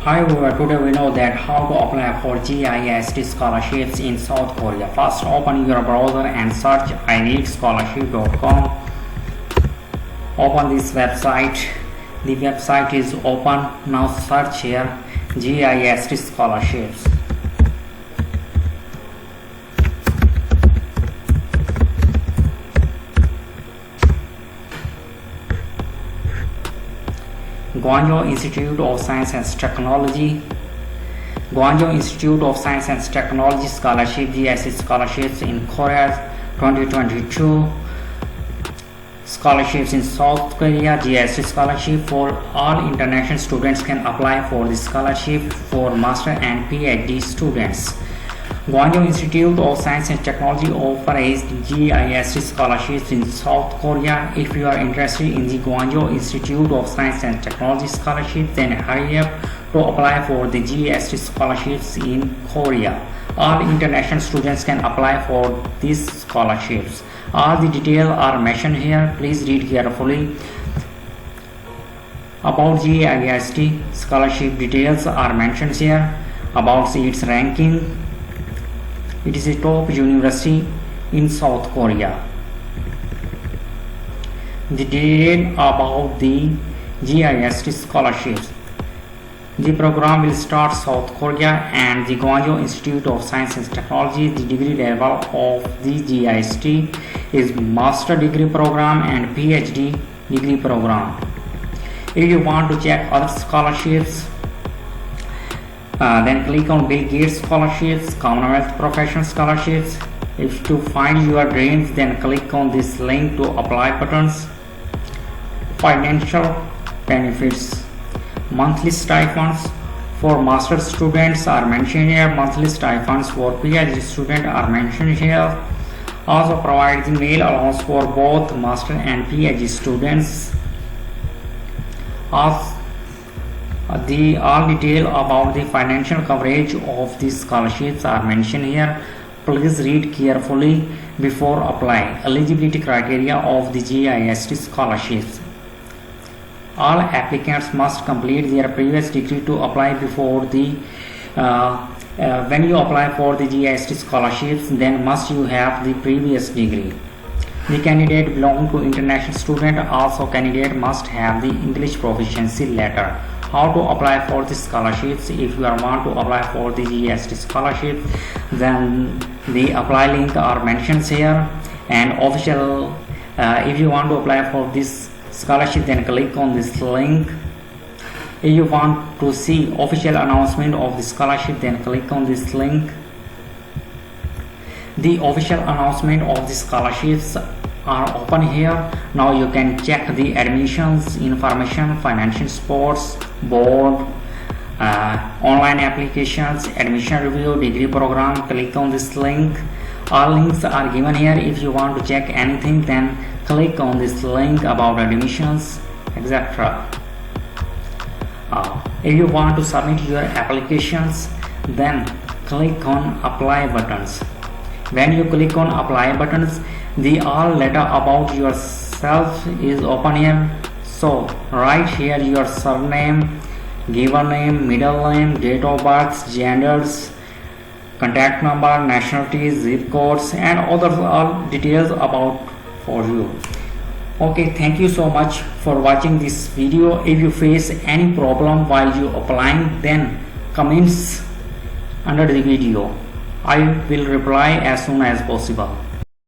However, today we know that how to apply for GIST scholarships in South Korea. First, open your browser and search ineedscholarship.com. Open this website. The website is open. Now search here GIST scholarships. Gwangju Institute of Science and Technology. Gwangju Institute of Science and Technology Scholarship GIST scholarships in Korea 2022. Scholarships in South Korea GIST scholarship for all international students can apply for the scholarship for master and PhD students. Gwangju Institute of Science and Technology offers GIST scholarships in South Korea. If you are interested in the Gwangju Institute of Science and Technology scholarship, then hurry up to apply for the GIST scholarships in Korea. All international students can apply for these scholarships. All the details are mentioned here. Please read carefully. About GIST scholarship details are mentioned here. About its ranking. It is a top university in South Korea. The detail about the GIST scholarships. The program will start South Korea and the Gwangju Institute of Science and Technology. The degree level of the GIST is master degree program and PhD degree program. If you want to check other scholarships, then click on Bill Gates scholarships, Commonwealth Professional scholarships. If to find your dreams, then click on this link to apply buttons. Financial benefits. Monthly stipends for master students are mentioned here. Monthly stipends for PhD students are mentioned here. Also provides meal allowance for both master and PhD students. All detail about the financial coverage of these scholarships are mentioned here. Please read carefully before applying. Eligibility criteria of the GIST scholarships. All applicants must complete their previous degree to apply before the when you apply for the GIST scholarships, then must you have the previous degree. The candidate belong to international student. Also candidate must have the English proficiency letter. How to apply for the scholarships? If you want to apply for the GIST scholarship, then the apply link are mentioned here, and official if you want to apply for this scholarship, then click on this link. If you want to see official announcement of the scholarship, then click on this link. The official announcement of the scholarships are open here. Now you can check the admissions information, financial sports, board, online applications, admission review, degree program. Click on this link. All links are given here. If you want to check anything, then click on this link about admissions, etc. If you want to submit your applications, then click on apply buttons. When you click on apply buttons, the all data about yourself is open here. So write here your surname, given name, middle name, date of birth, genders, contact number, nationality, zip codes, and other all details about for you. Okay, thank you so much for watching this video. If you face any problem while you applying, then comments under the video. I will reply as soon as possible.